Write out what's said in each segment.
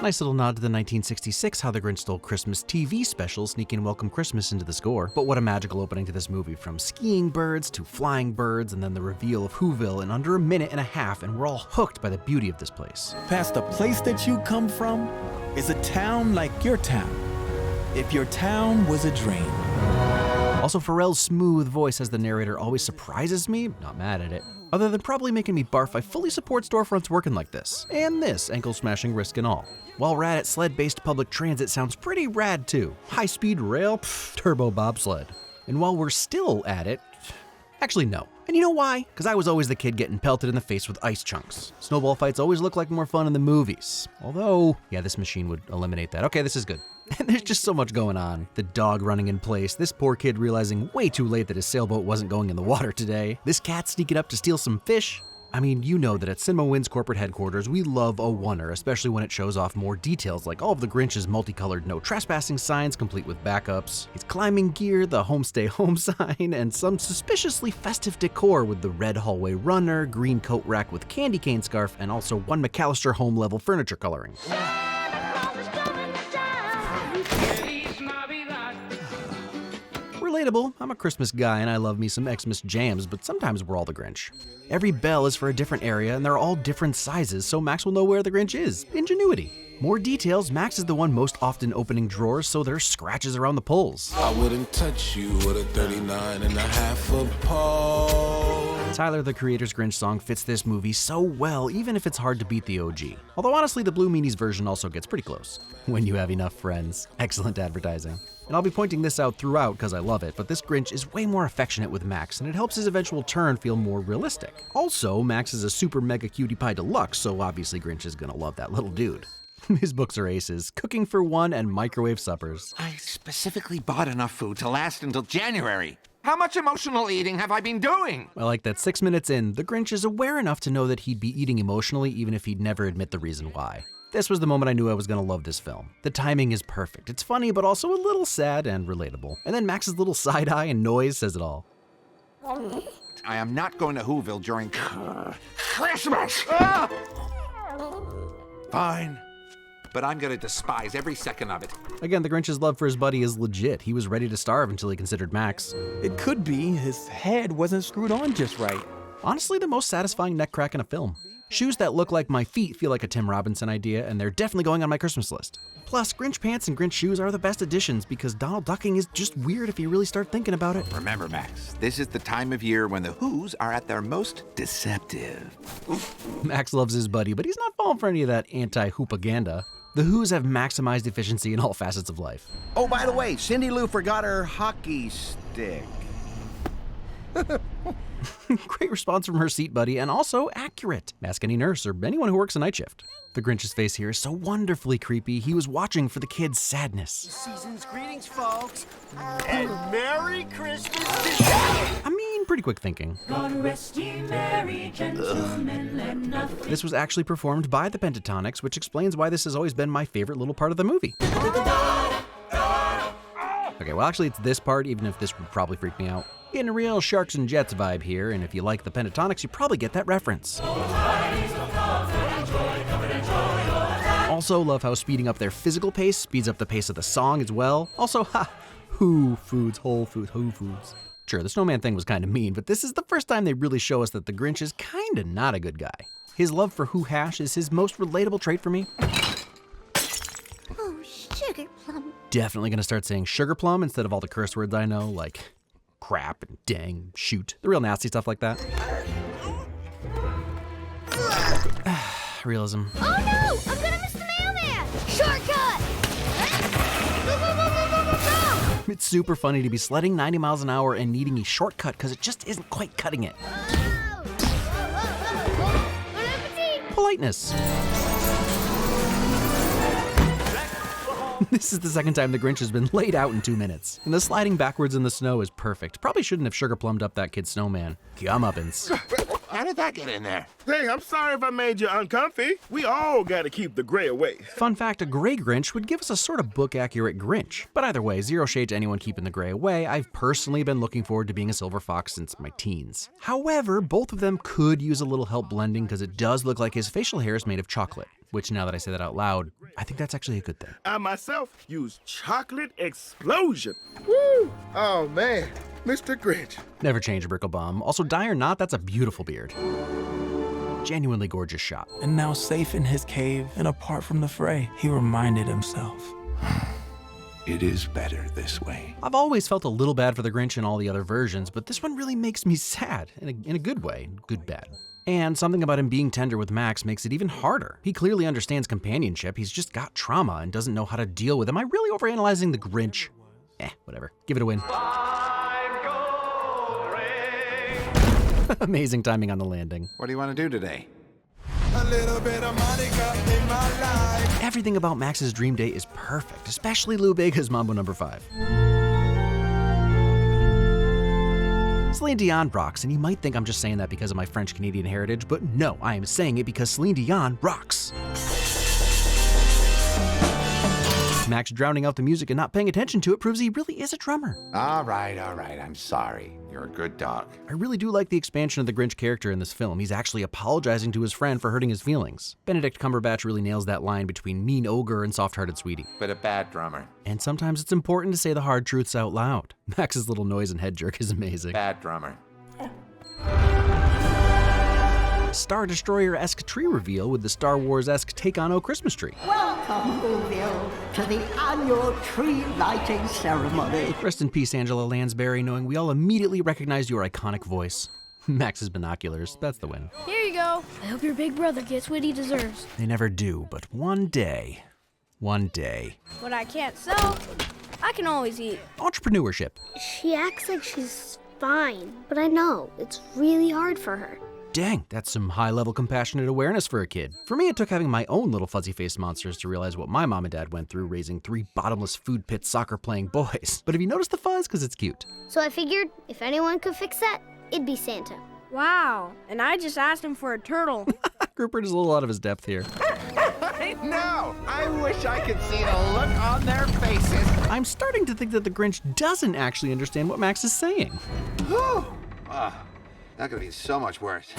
nice little nod to the 1966 How the Grinch Stole Christmas TV special sneaking Welcome Christmas into the score. But what a magical opening to this movie, from skiing birds to flying birds, and then the reveal of Whoville in under a minute and a half, and we're all hooked by the beauty of this place. Past the place that you come from is a town like your town. If your town was a dream. Also, Pharrell's smooth voice as the narrator always surprises me, not mad at it. Other than probably making me barf, I fully support storefronts working like this. And this, ankle-smashing risk and all. While rad at sled-based public transit sounds pretty rad too. High-speed rail, turbo bobsled. And while we're still at it, actually no. And you know why? Because I was always the kid getting pelted in the face with ice chunks. Snowball fights always look like more fun in the movies. Although, yeah, this machine would eliminate that. Okay, this is good. And there's just so much going on. The dog running in place, this poor kid realizing way too late that his sailboat wasn't going in the water today, this cat sneaking up to steal some fish. I mean, you know that at CinemaWins corporate headquarters, we love a oneer, especially when it shows off more details like all of the Grinch's multicolored no trespassing signs complete with backups, his climbing gear, the homestay home sign, and some suspiciously festive decor with the red hallway runner, green coat rack with candy cane scarf, and also one McAllister home level furniture coloring. Relatable, I'm a Christmas guy and I love me some Xmas jams, but sometimes we're all the Grinch. Every bell is for a different area and they're all different sizes, so Max will know where the Grinch is. Ingenuity. More details, Max is the one most often opening drawers, so there's scratches around the pulls. I wouldn't touch you with a 39 and a half a pole. Tyler, the Creator's Grinch song, fits this movie so well, even if it's hard to beat the OG. Although honestly, the Blue Meanies version also gets pretty close. When you have enough friends. Excellent advertising. And I'll be pointing this out throughout because I love it, but this Grinch is way more affectionate with Max, and it helps his eventual turn feel more realistic. Also, Max is a super mega cutie pie deluxe, so obviously Grinch is gonna love that little dude. His books are aces, cooking for one and microwave suppers. I specifically bought enough food to last until January. How much emotional eating have I been doing? I like that 6 minutes in, the Grinch is aware enough to know that he'd be eating emotionally even if he'd never admit the reason why. This was the moment I knew I was gonna love this film. The timing is perfect. It's funny, but also a little sad and relatable. And then Max's little side eye and noise says it all. I am not going to Whoville during Christmas! Fine. But I'm gonna despise every second of it. Again, the Grinch's love for his buddy is legit. He was ready to starve until he considered Max. It could be his head wasn't screwed on just right. Honestly, the most satisfying neck crack in a film. Shoes that look like my feet feel like a Tim Robinson idea, and they're definitely going on my Christmas list. Plus, Grinch pants and Grinch shoes are the best additions because Donald ducking is just weird if you really start thinking about it. Remember, Max, this is the time of year when the Who's are at their most deceptive. Max loves his buddy, but he's not falling for any of that anti-hoopaganda. The Who's have maximized efficiency in all facets of life. Oh, by the way, Cindy Lou forgot her hockey stick. Great response from her seat buddy, and also accurate. Ask any nurse or anyone who works a night shift. The Grinch's face here is so wonderfully creepy, he was watching for the kid's sadness. Season's greetings, folks, and Merry Christmas to I mean, pretty quick thinking. God rest ye merry gentlemen, let nothing... This was actually performed by the Pentatonics, which explains why this has always been my favorite little part of the movie. Okay, well actually it's this part, even if this would probably freak me out. Getting a real Sharks and Jets vibe here, and if you like the Pentatonics, you probably get that reference. Also love how speeding up their physical pace speeds up the pace of the song as well. Also, Who Foods, Whole Foods, Who Foods. Sure, the snowman thing was kind of mean, but this is the first time they really show us that the Grinch is kinda not a good guy. His love for Who Hash is his most relatable trait for me. Oh, sugar plum. Definitely gonna start saying sugar plum instead of all the curse words I know, like crap and dang, shoot. The real nasty stuff like that. Realism. Oh no! I'm gonna miss the mailman! Shortcut! Go, go, go, go, go, go, go! It's super funny to be sledding 90 miles an hour and needing a shortcut because it just isn't quite cutting it. Bon appetit! Politeness. This is the second time the Grinch has been laid out in 2 minutes. And the sliding backwards in the snow is perfect. Probably shouldn't have sugar plumbed up that kid's snowman. Comeuppance. How did that get in there? Hey, I'm sorry if I made you uncomfy. We all gotta keep the gray away. Fun fact, a gray Grinch would give us a sort of book-accurate Grinch. But either way, zero shade to anyone keeping the gray away. I've personally been looking forward to being a silver fox since my teens. However, both of them could use a little help blending because it does look like his facial hair is made of chocolate, which now that I say that out loud, I think that's actually a good thing. I myself use chocolate explosion. Woo! Oh man, Mr. Grinch. Never change a Bricklebum. Also, die or not, that's a beautiful beard. Genuinely gorgeous shot. And now safe in his cave and apart from the fray, he reminded himself. It is better this way. I've always felt a little bad for the Grinch in all the other versions, but this one really makes me sad, in a good way, good bad. And something about him being tender with Max makes it even harder. He clearly understands companionship, he's just got trauma and doesn't know how to deal with it. Am I really overanalyzing the Grinch? Whatever. Give it a win. Amazing timing on the landing. What do you want to do today? A little bit of Monica in my life. Everything about Max's dream date is perfect, especially Lou Bega's Mambo No. 5. Celine Dion rocks, and you might think I'm just saying that because of my French-Canadian heritage, but no, I am saying it because Celine Dion rocks. Max drowning out the music and not paying attention to it proves he really is a drummer. All right, I'm sorry. You're a good dog. I really do like the expansion of the Grinch character in this film. He's actually apologizing to his friend for hurting his feelings. Benedict Cumberbatch really nails that line between mean ogre and soft-hearted sweetie. But a bad drummer. And sometimes it's important to say the hard truths out loud. Max's little noise and head jerk is amazing. Bad drummer. Star Destroyer-esque tree reveal with the Star Wars-esque take on O Christmas tree. Welcome, whoville, to the annual tree lighting ceremony. Rest in peace, Angela Lansbury, knowing we all immediately recognized your iconic voice. Max's binoculars, that's the win. Here you go. I hope your big brother gets what he deserves. They never do, but one day. What I can't sell, I can always eat. Entrepreneurship. She acts like she's fine, but I know it's really hard for her. Dang, that's some high-level compassionate awareness for a kid. For me, it took having my own little fuzzy-faced monsters to realize what my mom and dad went through raising 3 bottomless food pit soccer-playing boys. But have you noticed the fuzz? Because it's cute. So I figured if anyone could fix that, it'd be Santa. Wow, and I just asked him for a turtle. Rupert is a little out of his depth here. I know! I wish I could see the look on their faces. I'm starting to think that the Grinch doesn't actually understand what Max is saying. Whew! That could be so much worse.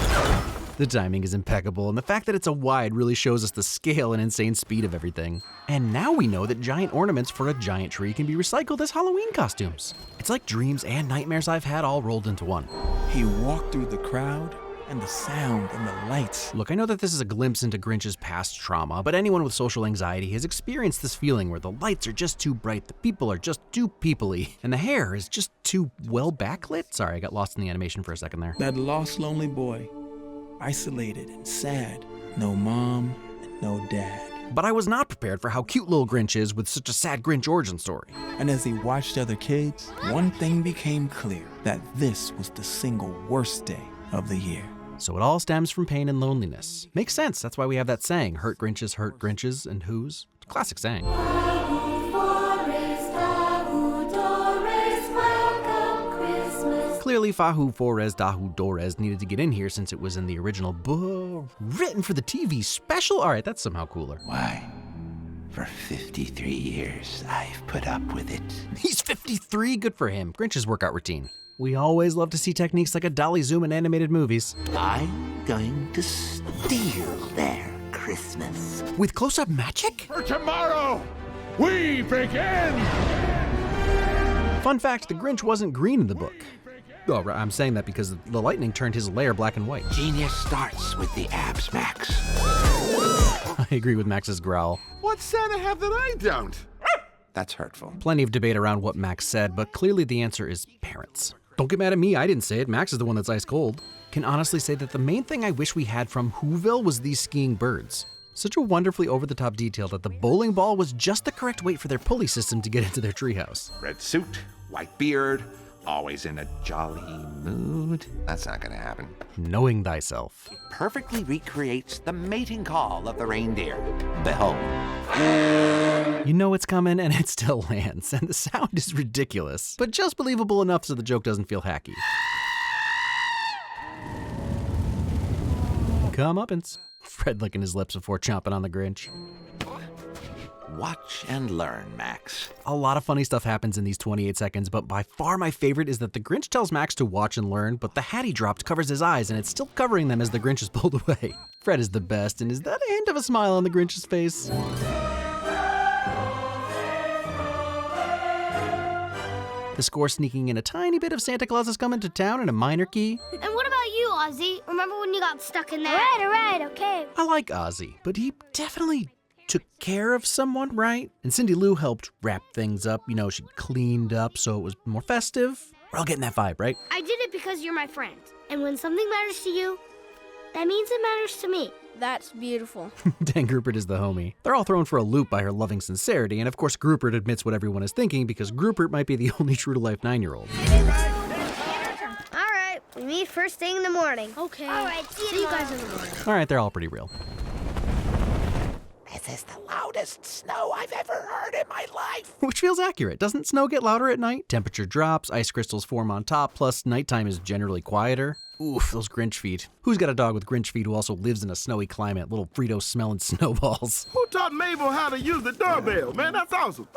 The timing is impeccable, and the fact that it's a wide really shows us the scale and insane speed of everything. And now we know that giant ornaments for a giant tree can be recycled as Halloween costumes. It's like dreams and nightmares I've had all rolled into one. He walked through the crowd, and the sound and the lights. Look, I know that this is a glimpse into Grinch's past trauma, but anyone with social anxiety has experienced this feeling where the lights are just too bright, the people are just too people-y, and the hair is just too well backlit. Sorry, I got lost in the animation for a second there. That lost, lonely boy, isolated and sad. No mom and no dad. But I was not prepared for how cute little Grinch is with such a sad Grinch origin story. And as he watched other kids, one thing became clear, that this was the single worst day of the year. So it all stems from pain and loneliness. Makes sense, that's why we have that saying, hurt Grinches, and whose? Classic saying. Clearly, Fahu Forez Dahu Dorez needed to get in here since it was in the original book, written for the TV special? Alright, that's somehow cooler. Why? For 53 years, I've put up with it. He's 53, good for him. Grinch's workout routine. We always love to see techniques like a dolly zoom in animated movies. I'm going to steal their Christmas. With close-up magic? For tomorrow, we begin! Fun fact, the Grinch wasn't green in the book. Oh, right, I'm saying that because the lightning turned his lair black and white. Genius starts with the abs, Max. I agree with Max's growl. What Santa have that I don't? That's hurtful. Plenty of debate around what Max said, but clearly the answer is parents. Don't get mad at me, I didn't say it. Max is the one that's ice cold. Can honestly say that the main thing I wish we had from Whoville was these skiing birds. Such a wonderfully over-the-top detail that the bowling ball was just the correct weight for their pulley system to get into their treehouse. Red suit, white beard, always in a jolly mood. That's not gonna happen. Knowing thyself. Perfectly recreates the mating call of the reindeer. Behold. You know it's coming and it still lands, and the sound is ridiculous, but just believable enough so the joke doesn't feel hacky. Comeuppance. Fred licking his lips before chomping on the Grinch. Watch and learn, Max. A lot of funny stuff happens in these 28 seconds, but by far my favorite is that the Grinch tells Max to watch and learn, but the hat he dropped covers his eyes and it's still covering them as the Grinch is pulled away. Fred is the best, and is that a hint of a smile on the Grinch's face? The score sneaking in a tiny bit of Santa Claus is coming to town in a minor key. And what about you, Ozzy? Remember when you got stuck in there? All right, okay. I like Ozzy, but he definitely took care of someone, right? And Cindy Lou helped wrap things up. You know, she cleaned up so it was more festive. We're all getting that vibe, right? I did it because you're my friend. And when something matters to you, that means it matters to me. That's beautiful. Dan Groupert is the homie. They're all thrown for a loop by her loving sincerity, and of course Groupert admits what everyone is thinking because Groupert might be the only true-to-life 9-year-old. All right, we meet first thing in the morning. Okay. All right, see you guys in the morning. All right, they're all pretty real. This is the loudest snow I've ever heard in my life. Which feels accurate. Doesn't snow get louder at night? Temperature drops, ice crystals form on top, plus nighttime is generally quieter. Oof, those Grinch feet. Who's got a dog with Grinch feet who also lives in a snowy climate? Little Frito smelling snowballs. Who taught Mabel how to use the doorbell? Man, that's awesome.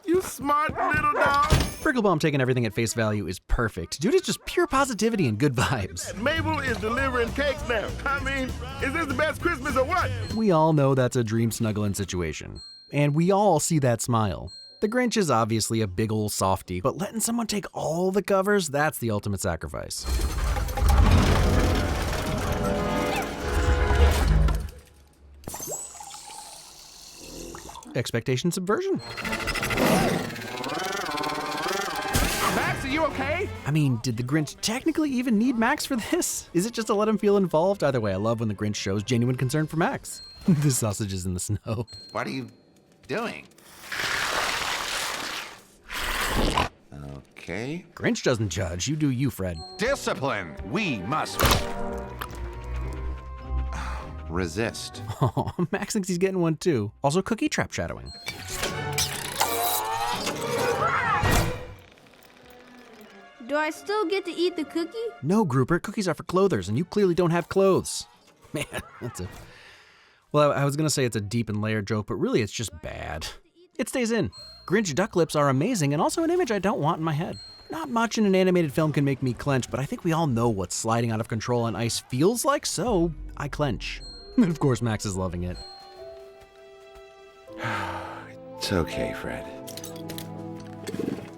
You smart little dog. Bricklebomb taking everything at face value is perfect. Dude is just pure positivity and good vibes. Mabel is delivering cakes now. I mean, is this the best Christmas or what? We all know that's a dream snuggling situation. And we all see that smile. The Grinch is obviously a big ol' softie, but letting someone take all the covers, that's the ultimate sacrifice. Expectation subversion. Max, are you okay? I mean, did the Grinch technically even need Max for this? Is it just to let him feel involved? Either way, I love when the Grinch shows genuine concern for Max. The sausage is in the snow. What are you doing? Okay. Grinch doesn't judge. You do you, Fred. Discipline. We must resist. Oh, Max thinks he's getting one too. Also, cookie trap shadowing. Do I still get to eat the cookie? No, Groupert, cookies are for clothers, and you clearly don't have clothes. Man, that's a... Well, I was gonna say it's a deep and layered joke, but really it's just bad. It stays in. Grinch duck lips are amazing and also an image I don't want in my head. Not much in an animated film can make me clench, but I think we all know what sliding out of control on ice feels like, so I clench. And of course, Max is loving it. It's okay, Fred.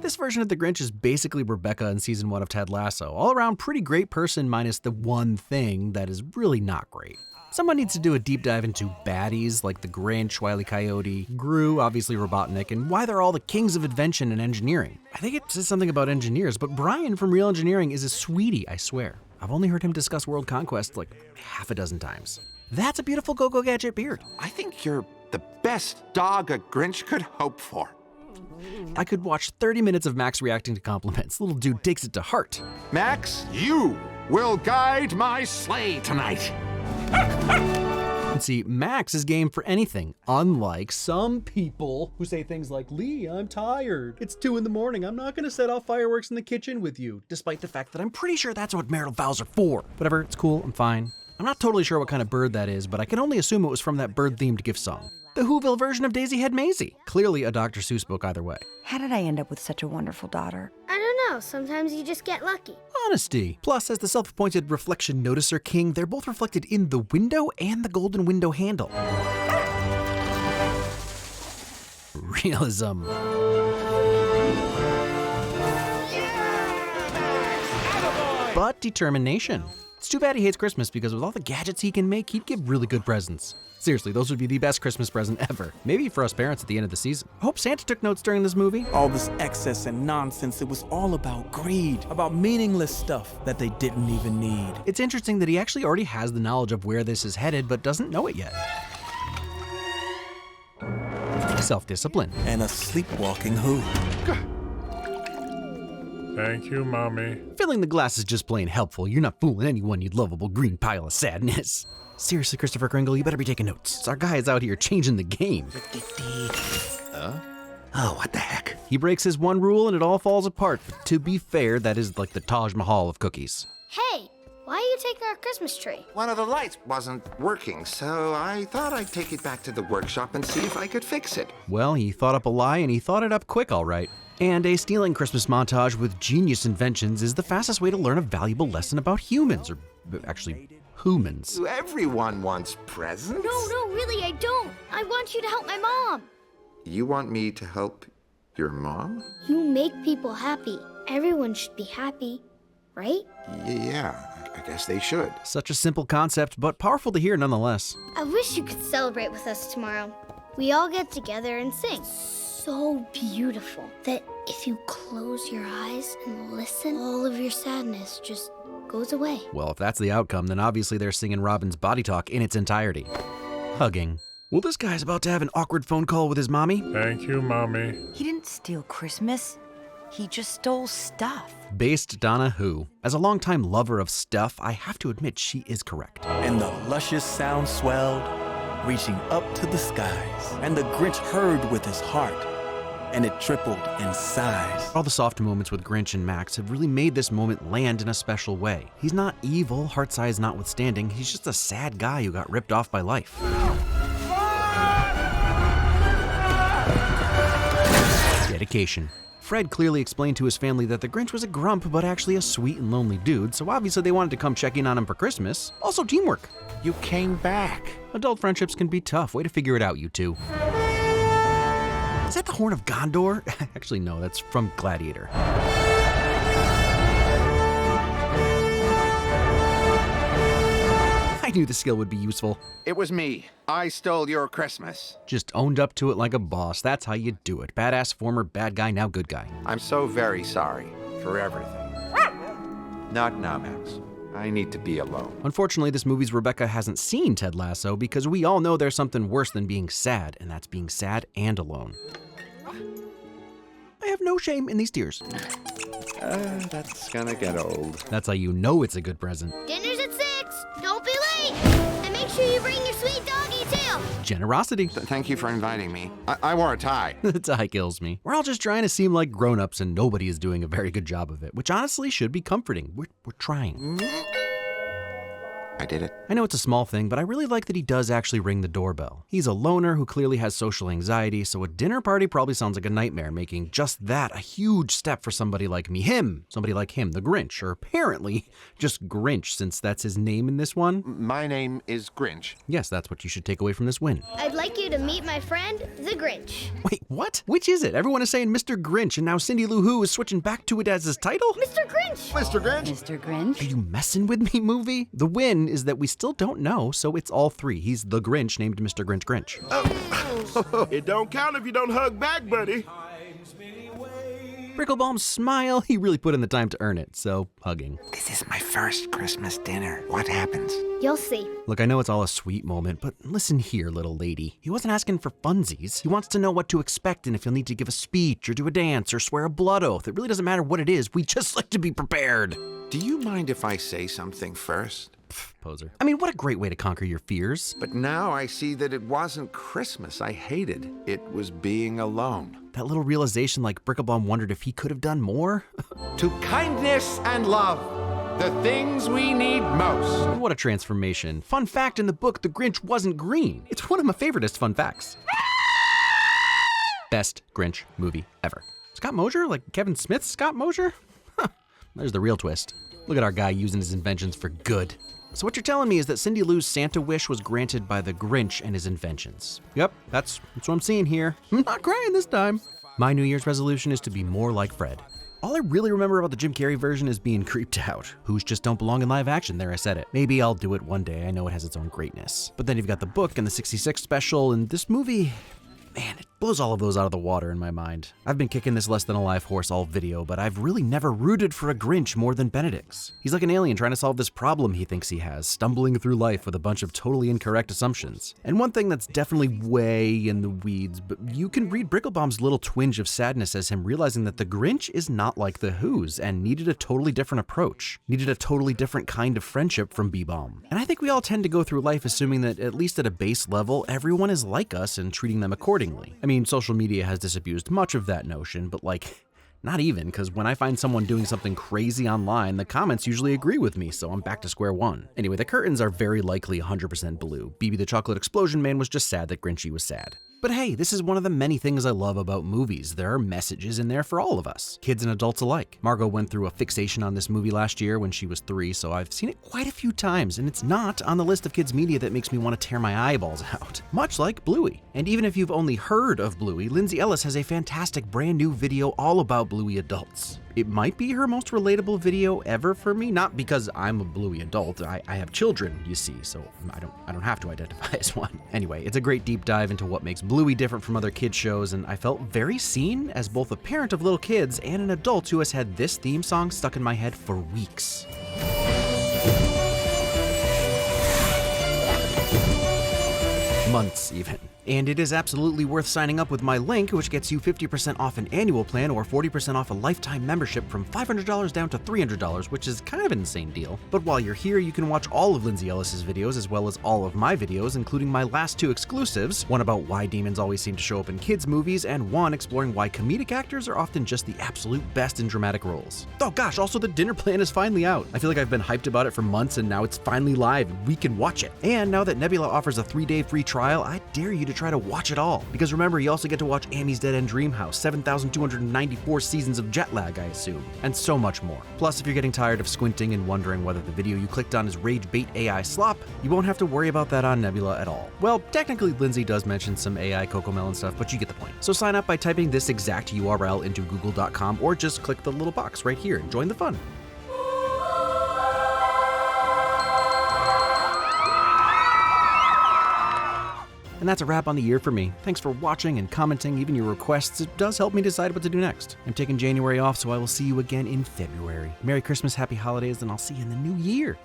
This version of the Grinch is basically Rebecca in season 1 of Ted Lasso. All around pretty great person minus the one thing that is really not great. Someone needs to do a deep dive into baddies like the Grinch, Wile E. Coyote, Gru, obviously Robotnik, and why they're all the kings of invention and engineering. I think it says something about engineers, but Brian from Real Engineering is a sweetie, I swear. I've only heard him discuss world conquest like half a dozen times. That's a beautiful Go-Go Gadget beard. I think you're the best dog a Grinch could hope for. I could watch 30 minutes of Max reacting to compliments. Little dude takes it to heart. Max, you will guide my sleigh tonight. And see, Max is game for anything, unlike some people who say things like, Lee, I'm tired. It's 2 a.m. I'm not gonna set off fireworks in the kitchen with you, despite the fact that I'm pretty sure that's what marital vows are for. Whatever, it's cool, I'm fine. I'm not totally sure what kind of bird that is, but I can only assume it was from that bird-themed gift song. The Whoville version of Daisy Head Maisie. Clearly a Dr. Seuss book either way. How did I end up with such a wonderful daughter? I don't know. Sometimes you just get lucky. Honesty. Plus, as the self-appointed reflection noticer king, they're both reflected in the window and the golden window handle. Realism. But determination. It's too bad he hates Christmas because with all the gadgets he can make, he'd give really good presents. Seriously, those would be the best Christmas present ever. Maybe for us parents at the end of the season. I hope Santa took notes during this movie. All this excess and nonsense, it was all about greed, about meaningless stuff that they didn't even need. It's interesting that he actually already has the knowledge of where this is headed, but doesn't know it yet. Self-discipline. And a sleepwalking who? Thank you, Mommy. Filling the glass is just plain helpful. You're not fooling anyone, you lovable green pile of sadness. Seriously, Christopher Kringle, you better be taking notes. Our guy is out here changing the game. Oh, what the heck? He breaks his one rule and it all falls apart. But to be fair, that is like the Taj Mahal of cookies. Hey, why are you taking our Christmas tree? One of the lights wasn't working, so I thought I'd take it back to the workshop and see if I could fix it. Well, he thought up a lie and he thought it up quick, all right. And a stealing Christmas montage with genius inventions is the fastest way to learn a valuable lesson about humans, or actually Humans. Everyone wants presents. No, really, I don't. I want you to help my mom. You want me to help your mom? You make people happy. Everyone should be happy, right? Yeah, I guess they should. Such a simple concept, but powerful to hear nonetheless. I wish you could celebrate with us tomorrow. We all get together and sing. So beautiful that if you close your eyes and listen, all of your sadness just goes away. Well, if that's the outcome, then obviously they're singing Robin's body talk in its entirety. Hugging. Well, this guy's about to have an awkward phone call with his mommy. Thank you, Mommy. He didn't steal Christmas. He just stole stuff. Based Donna Who. As a longtime lover of stuff, I have to admit she is correct. And the luscious sound swelled, reaching up to the skies. And the Grinch heard with his heart, and it tripled in size. All the soft moments with Grinch and Max have really made this moment land in a special way. He's not evil, heart size notwithstanding, he's just a sad guy who got ripped off by life. Dedication. Fred clearly explained to his family that the Grinch was a grump, but actually a sweet and lonely dude, so obviously they wanted to come check in on him for Christmas. Also teamwork. You came back. Adult friendships can be tough. Way to figure it out, you two. Is that the Horn of Gondor? Actually, no, that's from Gladiator. I knew the skill would be useful. It was me. I stole your Christmas. Just owned up to it like a boss. That's how you do it. Badass, former bad guy, now good guy. I'm so very sorry for everything. Not now, Max. I need to be alone. Unfortunately, this movie's Rebecca hasn't seen Ted Lasso because we all know there's something worse than being sad, and that's being sad and alone. I have no shame in these tears. That's gonna get old. That's how you know it's a good present. Dinner's at 6. Don't be late. And make sure you bring your sweet doggy tail. Generosity. Thank you for inviting me. I wore a tie. The tie kills me. We're all just trying to seem like grown-ups and nobody is doing a very good job of it, which honestly should be comforting. We're trying. I did it. I know it's a small thing, but I really like that he does actually ring the doorbell. He's a loner who clearly has social anxiety, so a dinner party probably sounds like a nightmare, making just that a huge step for somebody like me. Somebody like him, the Grinch, or apparently just Grinch, since that's his name in this one. My name is Grinch. Yes, that's what you should take away from this win. I'd like you to meet my friend, the Grinch. Wait, what? Which is it? Everyone is saying Mr. Grinch, and now Cindy Lou Who is switching back to it as his title? Mr. Grinch! Mr. Grinch? Mr. Grinch? Are you messing with me, movie? The win is that we still don't know, so it's all three. He's the Grinch named Mr. Grinch Grinch. It don't count if you don't hug back, buddy. Bricklebaum's smile, he really put in the time to earn it, so hugging. This is my first Christmas dinner. What happens? You'll see. Look, I know it's all a sweet moment, but listen here, little lady. He wasn't asking for funsies. He wants to know what to expect and if he'll need to give a speech or do a dance or swear a blood oath. It really doesn't matter what it is. We just like to be prepared. Do you mind if I say something first? Poser. I mean, what a great way to conquer your fears. But now I see that it wasn't Christmas I hated. It was being alone. That little realization, like Bricklebaum wondered if he could have done more. To kindness and love, the things we need most. What a transformation. Fun fact, in the book, the Grinch wasn't green. It's one of my favoriteest fun facts. Best Grinch movie ever. Scott Mosier? Like Kevin Smith's Scott Mosier? Huh. There's the real twist. Look at our guy using his inventions for good. So what you're telling me is that Cindy Lou's Santa wish was granted by the Grinch and his inventions. Yep, that's what I'm seeing here. I'm not crying this time. My New Year's resolution is to be more like Fred. All I really remember about the Jim Carrey version is being creeped out. Who's just don't belong in live action, there I said it. Maybe I'll do it one day, I know it has its own greatness. But then you've got the book and the 66 special, and this movie, man, it blows all of those out of the water in my mind. I've been kicking this less than a live horse all video, but I've really never rooted for a Grinch more than Benedict's. He's like an alien trying to solve this problem he thinks he has, stumbling through life with a bunch of totally incorrect assumptions. And one thing that's definitely way in the weeds, but you can read Bricklebaum's little twinge of sadness as him realizing that the Grinch is not like the Who's and needed a totally different approach, needed a totally different kind of friendship from B-Bomb. And I think we all tend to go through life assuming that at least at a base level, everyone is like us and treating them accordingly. I mean, social media has disabused much of that notion, but like, not even, because when I find someone doing something crazy online, the comments usually agree with me, so I'm back to square one. Anyway, the curtains are very likely 100% blue. BB the Chocolate Explosion Man was just sad that Grinchy was sad. But hey, this is one of the many things I love about movies. There are messages in there for all of us, kids and adults alike. Margot went through a fixation on this movie last year when she was 3, so I've seen it quite a few times, and it's not on the list of kids' media that makes me want to tear my eyeballs out, much like Bluey. And even if you've only heard of Bluey, Lindsay Ellis has a fantastic brand new video all about Bluey adults. It might be her most relatable video ever for me, not because I'm a Bluey adult. I have children, you see, so I don't have to identify as one. Anyway, it's a great deep dive into what makes Bluey different from other kids shows, and I felt very seen as both a parent of little kids and an adult who has had this theme song stuck in my head for weeks. Months even. And it is absolutely worth signing up with my link, which gets you 50% off an annual plan or 40% off a lifetime membership from $500 down to $300, which is kind of an insane deal. But while you're here, you can watch all of Lindsay Ellis's videos as well as all of my videos, including my last 2 exclusives, one about why demons always seem to show up in kids' movies, and one exploring why comedic actors are often just the absolute best in dramatic roles. Oh gosh, also the dinner plan is finally out. I feel like I've been hyped about it for months, and now it's finally live and we can watch it. And now that Nebula offers a 3-day free trial, I dare you to try to watch it all. Because remember, you also get to watch Amy's Dead End Dreamhouse, 7,294 seasons of jet lag, I assume, and so much more. Plus, if you're getting tired of squinting and wondering whether the video you clicked on is rage bait AI slop, you won't have to worry about that on Nebula at all. Well, technically, Lindsay does mention some AI Cocomelon stuff, but you get the point. So sign up by typing this exact URL into google.com or just click the little box right here and join the fun. And that's a wrap on the year for me. Thanks for watching and commenting, even your requests. It does help me decide what to do next. I'm taking January off, so I will see you again in February. Merry Christmas, Happy Holidays, and I'll see you in the new year.